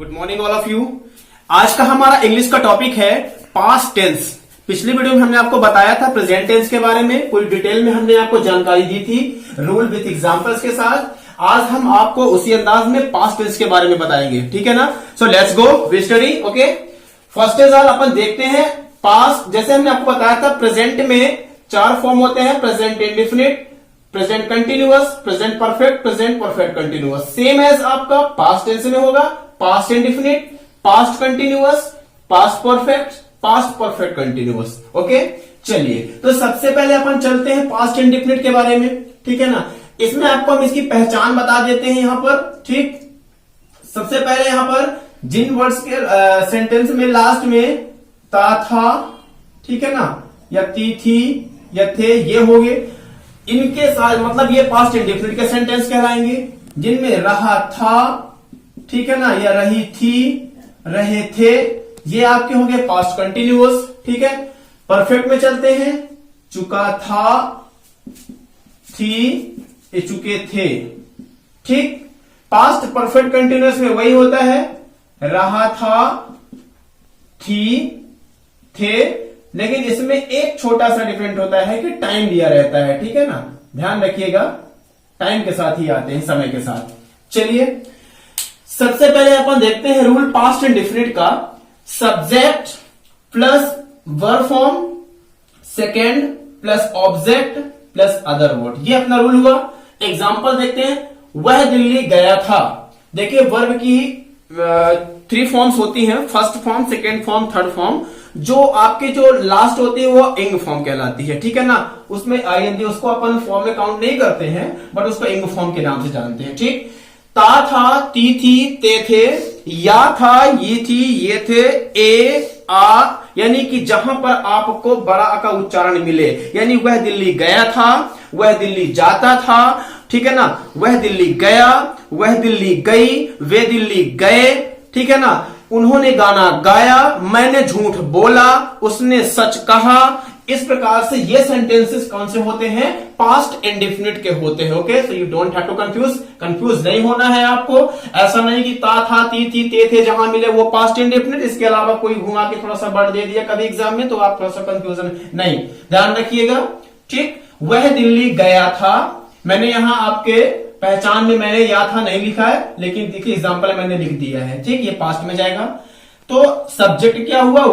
Good morning all of you. आज का हमारा इंग्लिश का टॉपिक है पास्ट टेंस। पिछली वीडियो में हमने आपको बताया था प्रेजेंट टेंस के बारे में, पूरी डिटेल में हमने आपको जानकारी दी थी रूल विथ एग्जांपल्स के साथ। आज हम आपको उसी अंदाज में पास्ट टेंस के बारे में बताएंगे, ठीक है ना। So let's go we study. Okay, first is all अपन देखते हैं पास्ट। जैसे हमने आपको बताया था प्रेजेंट में चार फॉर्म होते हैं, present indefinite, present continuous, present perfect, present perfect continuous. Same as आपका पास्ट टेंस में होगा, past indefinite, past continuous, past perfect, past perfect continuous. Okay, चलिए तो सबसे पहले अपन चलते हैं पास्ट इंडेफिनिट के बारे में, ठीक है ना। इसमें आपको हम इसकी पहचान बता देते हैं यहां पर, ठीक। सबसे पहले यहां पर जिन वर्ड्स के सेंटेंस में लास्ट में ता था, ठीक है ना, या ती थी या थे, ये हो गए, इनके साथ मतलब ये पास्ट इंडेफिनिट के सेंटेंस कहलाएंगे। जिनमें रहा था, ठीक है ना, या रही थी, रहे थे, ये आपके होंगे पास्ट कंटिन्यूअस, ठीक है। परफेक्ट में चलते हैं, चुका था, थी, ये चुके थे, ठीक। पास्ट परफेक्ट कंटिन्यूअस में वही होता है, रहा था, थी, थे, लेकिन इसमें एक छोटा सा डिफरेंट होता है कि टाइम दिया रहता है, ठीक है ना। ध्यान रखिएगा, टाइम के साथ ही आते हैं, समय के साथ। चलिए सबसे पहले अपन देखते हैं रूल पास्ट इंडेफिनिट का। Subject plus verb form, second plus object plus other word, ये अपना रूल हुआ। एग्जाम्पल देखते हैं, वह दिल्ली गया था। देखिए वर्ब की थ्री फॉर्म्स होती हैं, first form, second form, third form. जो आपके जो लास्ट होती है वो इंग फॉर्म कहलाती है, ठीक है ना। उसमें आईएनजी, उसको अपन फॉर्म में काउंट नहीं करते हैं, बट उसको इंग फॉर्म के नाम से जानते हैं, ठीक। ता था, ती थी, ते थे, या था, ये थी, ये थे, ए, आ, यानी कि जहां पर आपको बड़ा आ का उच्चारण मिले, यानी वह दिल्ली गया था, वह दिल्ली जाता था, ठीक है ना, वह दिल्ली गया, वह दिल्ली गई, वे दिल्ली गए, ठीक है ना। उन्होंने गाना गाया, मैंने झूठ बोला, उसने सच कहा। इस प्रकार से ये सेंटेंसेस कौन से होते हैं, पास्ट इंडेफिनिट के होते हैं। Okay, so you don't have to confuse नहीं होना है आपको। ऐसा नहीं कि ता था, ती थी, ते थे, जहां मिले वो पास्ट इंडेफिनिट, इसके अलावा कोई घुमा के थोड़ा सा वर्ड दे दिया कभी एग्जाम में तो आप थोड़ा सा कंफ्यूजन नहीं, ध्यान रखिएगा, ठीक। वह दिल्ली गया था, मैंने यहां आपके पहचान में मैंने या था नहीं लिखा है, लेकिन देखिए एग्जाम्पल मैंने लिख दिया है, ठीक। ये पास्ट में जाएगा। तो सब्जेक्ट क्या हुआ,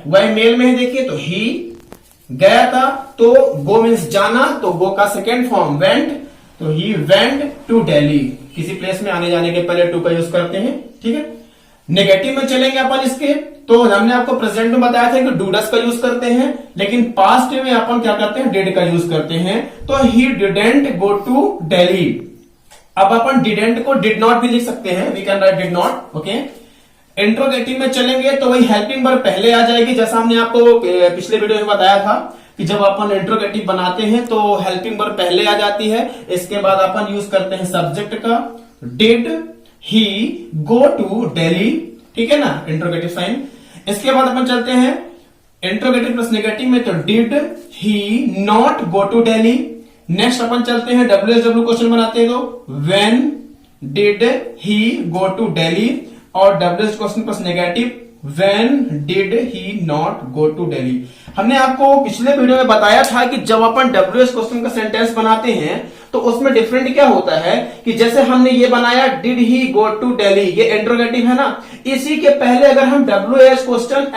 वह मेल में है, देखिए तो ही। गया था तो गो मीन्स जाना, तो गो का सेकेंड फॉर्म वेंट, तो ही वेंट टू दिल्ली। किसी प्लेस में आने जाने के पहले टू का यूज करते हैं, ठीक है। नेगेटिव में चलेंगे अपन इसके, तो हमने आपको प्रेजेंट में बताया था कि डूडस का यूज करते हैं, लेकिन पास्ट में अपन क्या करते हैं, डिड का यूज करते हैं। तो he didn't go to Delhi. अब अपन डिडेंट को डिड नॉट भी लिख सकते हैं, we can write did not. Okay, interrogative में चलेंगे तो वही हेल्पिंग वर्ब पहले आ जाएगी, जैसा हमने आपको पिछले वीडियो में बताया था कि जब अपन इंट्रोगेटिव बनाते हैं तो हेल्पिंग वर्ब पहले आ जाती है। इसके बाद अपन यूज करते हैं सब्जेक्ट का, did he go to Delhi, ठीक है ना, इंट्रोगेटिव साइन। इसके बाद अपन चलते हैं इंट्रोगेटिव प्लस नेगेटिव में, तो did he not go to Delhi. Next अपन चलते हैं WSW क्वेश्चन बनाते हैं, तो when did he go to Delhi, और WS question plus negative, when did he not go to Delhi. हमने आपको पिछले वीडियो में बताया था कि जब अपन WS क्वेश्चन का सेंटेंस बनाते हैं तो उसमें डिफरेंट क्या होता है कि जैसे हमने ये बनाया did he go to Delhi, ये इंट्रोगेटिव है ना, इसी के पहले अगर हम WS क्वेश्चन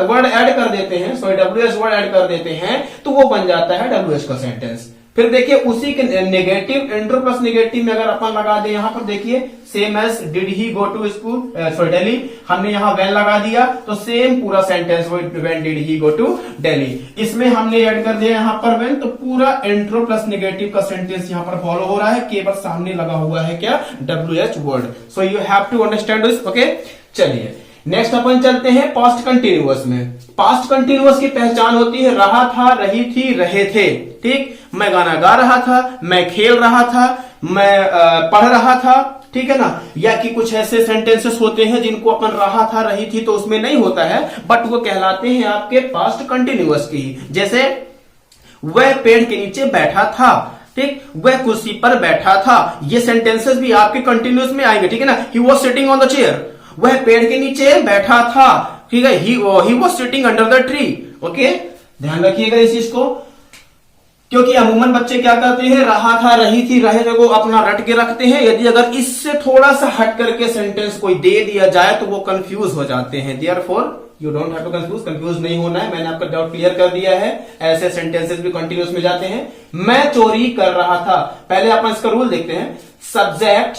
वर्ड ऐड कर देते हैं, सॉरी WS वर्ड ऐड कर देते हैं, तो वो बन जाता है WS का सेंटेंस। फिर देखिए उसी के नेगेटिव, इंट्रो प्लस नेगेटिव में अगर अपन लगा दे, यहां पर देखिए same as did he go to school sorry Delhi, हमने यहां व्हेन लगा दिया तो सेम पूरा sentence when did he go to Delhi. इसमें हमने ऐड कर दिया यहां पर व्हेन, तो पूरा इंट्रो प्लस नेगेटिव का सेंटेंस यहां पर फॉलो हो रहा है, केवल सामने लगा हुआ है क्या, WH word. So you have to understand this. Okay, चलिए नेक्स्ट अपन चलते हैं पास्ट कंटिन्यूअस में। पास्ट कंटिन्यूअस की पहचान होती है रहा था, रही थी, रहे थे, ठीक। मैं गाना गा रहा था, मैं खेल रहा था, मैं पढ़ रहा था, ठीक है ना। या कि कुछ ऐसे सेंटेंसेस होते हैं जिनको अपन रहा था, रही थी तो उसमें नहीं होता है, बट वो कहलाते हैं आपके पास्ट कंटिन्यूअस की। जैसे वह पेड़ के नीचे बैठा था, ठीक, वह कुर्सी पर बैठा था, ये सेंटेंसेस भी आपके कंटिन्यूअस में आएंगे, ठीक है ना। He was sitting on the chair, वह पेड़ के नीचे बैठा था, ठीक है, he was sitting under the tree. Okay, ध्यान रखिएगा इस चीज को, क्योंकि अमूमन बच्चे क्या करते हैं, रहा था, रही थी, रहे थे को अपना रट के रखते हैं। यदि अगर इससे थोड़ा सा हट करके सेंटेंस कोई दे दिया जाए तो वो कंफ्यूज हो जाते हैं। Therefore you don't have to confuse नहीं होना है। मैंने आपका डाउट क्लियर कर दिया है। ऐसे सेंटेंसेस भी कंटिन्यूस में जाते हैं। मैं चोरी कर रहा था, पहले अपन इसका रूल देखते हैं। Subject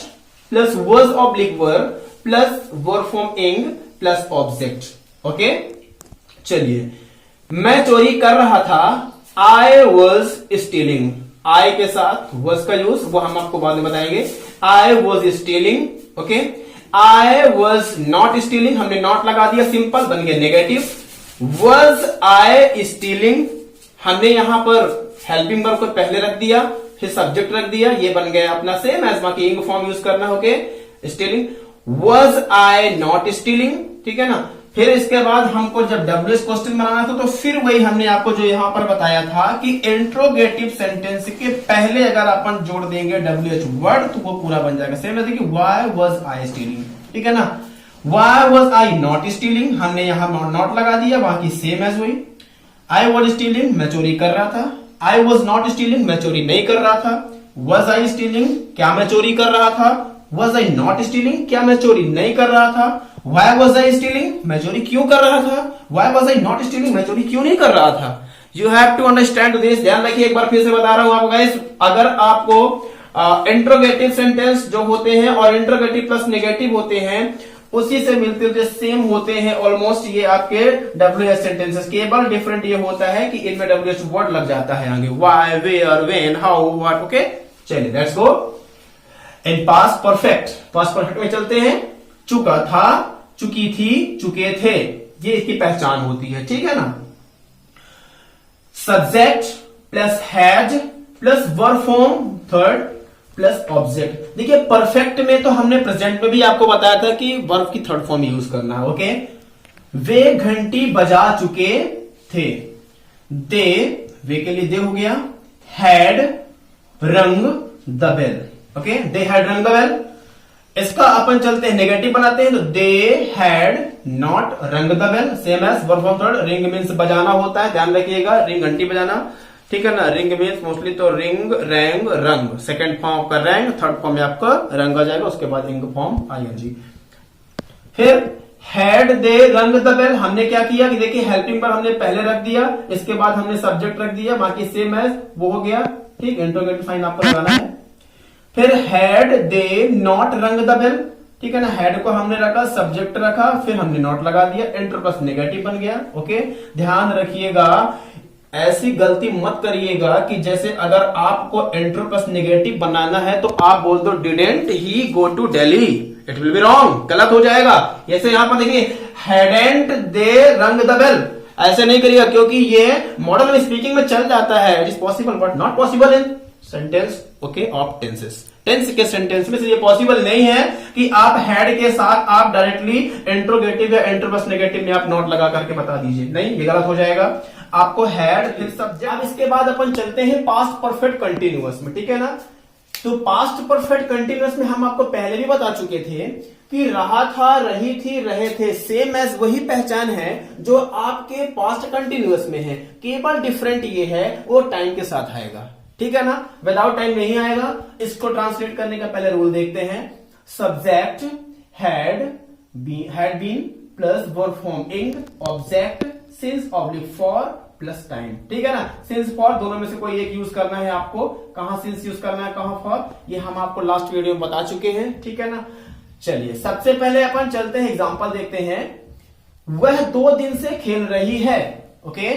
plus verb oblique verb plus verb form इंग प्लस ऑब्जेक्ट। ओके, चलिए, मैं चोरी कर रहा था, आई वॉज स्टीलिंग। आई के साथ वॉज का यूज वो हम आपको बाद में बताएंगे। I was stealing. Okay, I was not stealing, हमने नॉट लगा दिया, सिंपल बन गया नेगेटिव। वॉज आई स्टीलिंग, हमने यहां पर हेल्पिंग वर्ब को पहले रख दिया, फिर सब्जेक्ट रख दिया, ये बन गया अपना सेम एज बाकी इंग फॉर्म यूज करना। Okay, stealing. Was I not stealing, ठीक है ना। फिर इसके बाद हमको जब डब्ल्यूएच क्वेश्चन बनाना था तो फिर वही हमने आपको जो यहां पर बताया था कि इंट्रोगेटिव सेंटेंस के पहले अगर अपन जोड़ देंगे डब्ल्यूएच वर्ड तो वो पूरा बन जाएगा। सेम जैसे कि वाई वॉज आई स्टीलिंग, ठीक है ना। Y was I not stealing, हमने यहां नॉट लगा दिया, बाकी सेम एज वही। आई वॉज स्टीलिंग, मैं चोरी कर रहा था। आई वॉज नॉट स्टीलिंग, मैं चोरी नहीं कर रहा था। वॉज आई स्टीलिंग, क्या मैं चोरी कर रहा था। वॉज आई नॉट स्टीलिंग, क्या मैं चोरी नहीं कर रहा था। वाई वॉज आई स्टीलिंग, मैं चोरी क्यों कर रहा था। Why was I not stealing, मैं चोरी क्यों नहीं कर रहा था। You have to understand this. ध्यान रखिए, एक बार फिर से बता रहा हूं आपको गाइस, अगर आपको इंट्रोगेटिव सेंटेंस जो होते हैं और इंट्रोगेटिव प्लस नेगेटिव होते हैं उसी से मिलते हुए सेम होते हैं ऑलमोस्ट ये आपके डब्ल्यूएच सेंटेंसेस। केवल डिफरेंट ये होता है कि इनमें डब्ल्यूएच वर्ड लग जाता है आगे, why, where, when, how, what. Okay, चलिए let's go in past perfect. Past perfect में चलते हैं। चुका था, चुकी थी, चुके थे, ये इसकी पहचान होती है, ठीक है ना। Subject plus has plus verb form third plus object. देखिए परफेक्ट में तो हमने प्रेजेंट में भी आपको बताया था कि वर्ब की थर्ड फॉर्म यूज करना है। ओके, वे घंटी बजा चुके थे। दे, वे के लिए दे हो गया। Had rung the bell. Okay, they had rung the bell. इसका अपन चलते हैं नेगेटिव बनाते हैं तो they had not rung the bell. Same as verb form third. Ring means बजाना होता है, ध्यान रखिएगा, रिंग घंटी बजाना, ठीक है ना। रिंग मीन्स मोस्टली तो रिंग, रैंग, रंग। सेकंड फॉर्म आपका रैंग, थर्ड फॉर्म में आपका रंग आ जाएगा, उसके बाद रिंग फॉर्म आईएनजी। फिर हैड दे रंग द बेल, हमने क्या किया कि देखिए हेल्पिंग पर हमने पहले रख दिया, इसके बाद हमने सब्जेक्ट रख दिया, बाकी सेम एज वो हो गया, ठीक। इंट्रोगेटिव साइन आपको लगाना है। फिर had they not rung the bell, ठीक है ना। हैड को हमने रखा, सब्जेक्ट रखा, फिर हमने नॉट लगा दिया, एंटर प्लस नेगेटिव बन गया। ओके, ध्यान रखिएगा, ऐसी गलती मत करिएगा कि जैसे अगर आपको एंटर प्लस नेगेटिव बनाना है तो आप बोल दो didn't he go to Delhi, it will be wrong, गलत हो जाएगा। जैसे यहां पर देखिए हैडेंट दे रंग द बेल, ऐसे नहीं करिएगा क्योंकि ये मॉडल स्पीकिंग में चल जाता है। It is possible but not possible in sentence, okay, of tenses. Tense के सेंटेंस में से ये पॉसिबल नहीं है कि आप हैड के साथ आप डायरेक्टली इंट्रोगेटिव या इंटर प्लस नेगेटिव में आप नॉट लगा करके बता दीजिए, नहीं, ये गलत हो जाएगा। आपको हैड फिर सब्जेक्ट। अब इसके बाद अपन चलते हैं पास्ट परफेक्ट कंटिन्यूअस में, ठीक है ना। तो पास्ट परफेक्ट कंटिन्यूअस में हम आपको पहले भी बता चुके थे कि रहा था, रही थी, रहे थे, सेम एज वही पहचान है जो आपके पास्ट कंटिन्यूअस में है। केवल डिफरेंट ये है वो टाइम के साथ आएगा, ठीक है ना, विदाउट टाइम नहीं आएगा। इसको ट्रांसलेट करने का पहले रूल देखते हैं। Subject had been plus verb form ing, object since oblique for plus time, ठीक है ना। सिंस फॉर दोनों में से कोई एक यूज करना है आपको, कहां सिंस यूज करना है, कहां फॉर, ये हम आपको लास्ट वीडियो में बता चुके हैं, ठीक है ना। चलिए सबसे पहले अपन चलते हैं, एग्जांपल देखते हैं। वह 2 दिन से खेल रही है। ओके,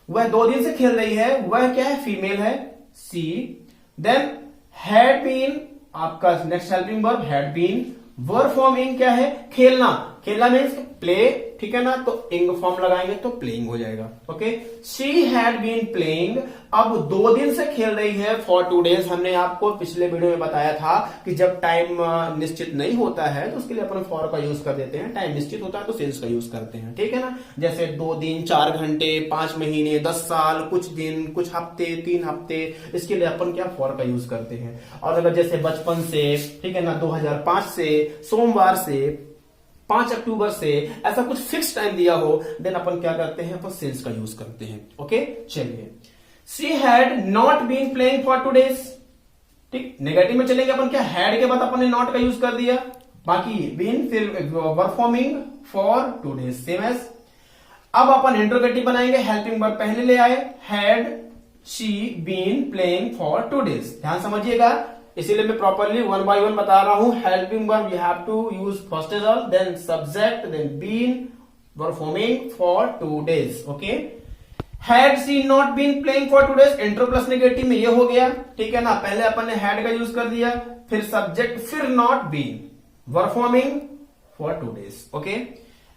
वह 2 दिन से खेल रही है, वह क्या है, फीमेल है, सी। देन हैड बीन आपका next helping verb had been, verb form ing क्या है, खेलना, खेलना मीन्स प्ले, ठीक है ना, तो इंग फॉर्म लगाएंगे तो प्लेइंग हो जाएगा। Okay, she had been playing, अब 2 दिन से खेल रही है, फॉर 2 days। हमने आपको पिछले वीडियो में बताया था कि जब टाइम निश्चित नहीं होता है तो उसके लिए अपन फॉर का यूज कर देते हैं, टाइम निश्चित होता है तो सिंस का यूज करते हैं, ठीक है ना। जैसे 2 दिन, 4 घंटे, 5 महीने, 10 साल, कुछ दिन, कुछ हफ्ते, 3 हफ्ते, इसके लिए अपन क्या फॉर का यूज करते हैं। और अगर जैसे बचपन से, ठीक है ना, 2005 से, सोमवार से, 5 अक्टूबर से, ऐसा कुछ फिक्स टाइम दिया हो, देन अपन क्या करते हैं, अपन सिंस का यूज करते हैं। ओके, चलिए, she had not been playing for 2 days। ठीक, नेगेटिव में चलेंगे अपन, क्या हैड के बाद अपन ने नॉट का यूज कर दिया, बाकी बीन फिर performing for 2 days, same as. अब अपन इंट्रोगेटिव बनाएंगे, हेल्पिंग वर्ब पहले ले आए, had she been playing for 2 days। ध्यान समझिएगा, इसीलिए मैं प्रॉपरली 1 by 1 बता रहा हूं। Helping verb you have to use first as all, then subject, then been, performing for 2 days। Okay, had she not been playing for 2 days, intro plus negative में ये हो गया, ठीक है ना। पहले अपन ने हैड का यूज कर दिया, फिर सब्जेक्ट, फिर not been, performing for 2 days। Okay,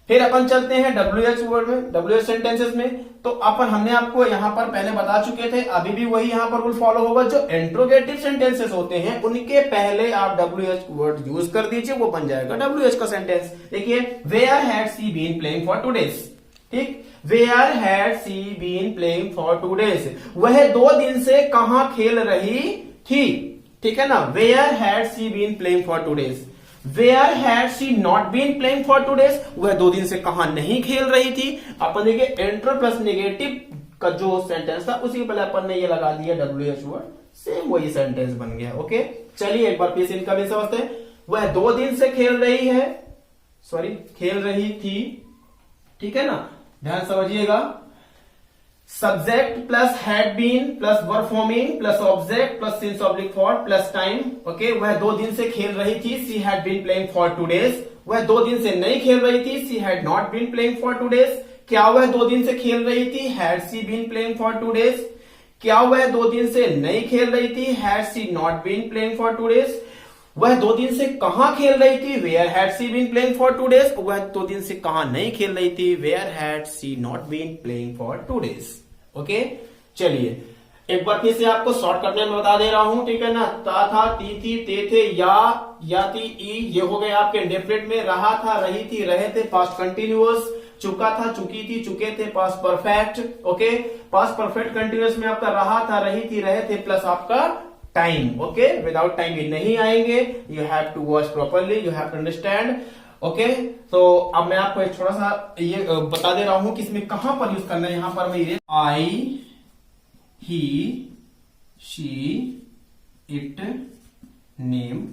फिर अपन चलते हैं WH वर्ड में, WH सेंटेंसेस में। तो अपन हमने आपको यहां पर पहले बता चुके थे, अभी भी वही यहां पर रूल फॉलो होगा। जो इंट्रोगेटिव सेंटेंसेस होते हैं उनके पहले आप WH वर्ड यूज कर दीजिए, वो बन जाएगा WH का सेंटेंस। देखिए, where had she been playing for 2 days। ठीक, where had she been playing for 2 days, वह 2 दिन से कहां खेल रही थी, ठीक है ना। Where had she been playing for 2 days, where had she not been playing for 2 days, वह 2 दिन से कहां नहीं खेल रही थी। अपन देखिए, इंट्रो प्लस नेगेटिव का जो सेंटेंस था उसी के पहले अपन ने ये लगा दिया WH वर्ड, सेम वही सेंटेंस बन गया। ओके, चलिए एक बार फिर से इनका भी समझते हैं। वह 2 दिन से खेल रही है, सॉरी खेल रही थी, ठीक है ना, ध्यान समझिएगा। Subject plus had been plus performing plus object plus since oblique for plus time. Okay, वह 2 दिन से खेल रही थी, she had been playing for 2 days। वह 2 दिन से नहीं खेल रही थी, she had not been playing for 2 days। क्या वह 2 दिन से खेल रही थी, had she been playing for 2 days। क्या वह 2 दिन से नहीं खेल रही थी, had she not been playing for 2 days। वह 2 दिन से कहां खेल रही थी, where had she been playing for 2 days। वह 2 दिन से कहां नहीं खेल रही थी, where had she not been playing for 2 days। Okay, चलिए एक बार फिर से आपको शॉर्ट करने में बता दे रहा हूं, ठीक है ना। ता था, ती थी, ते थे, या थी, ई, ये हो गए आपके इंडेफिनिट में। रहा था, रही थी, रहे थे, पास्ट कंटिन्यूअस। चुका था, चुकी थी, चुके थे, past perfect. Okay, past perfect continuous में आपका रहा था, रही थी, रहे थे प्लस आपका टाइम। ओके, विदाउट टाइम ये नहीं आएंगे। You have to watch properly, you have to understand. Okay, तो अब मैं आपको एक थोड़ा सा ये बता दे रहा हूं कि इसमें कहां पर यूज करना है। यहां पर मैं आई, ही, शी, इट, नेम,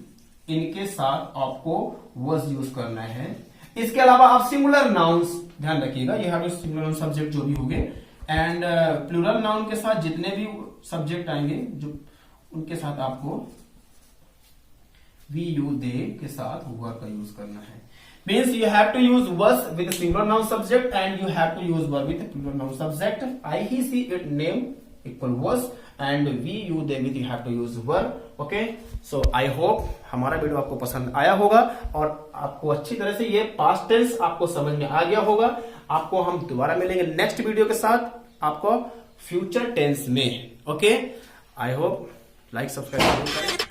इनके साथ आपको वॉज यूज करना है। इसके अलावा आप सिंगुलर नाउन्स ध्यान रखिएगा, यह है सिंगुलर नाउन सब्जेक्ट जो भी होंगे, एंड प्लूरल नाउन के साथ जितने भी सब्जेक्ट आएंगे जो उनके साथ आपको वी, यू, दे के साथ वर का यूज करना है। Means you have to use was with a singular noun subject and you have to use were with a plural noun subject. I, he, she, it, name equal was and we, you, they with you have to use were. Okay, so I hope हमारा video आपको पसंद आया होगा और आपको अच्छी तरह से ये पास्ट टेंस आपको समझ में आ गया होगा। आपको हम दोबारा मिलेंगे नेक्स्ट वीडियो के साथ आपको फ्यूचर टेंस में। Okay, I hope like subscribe करें।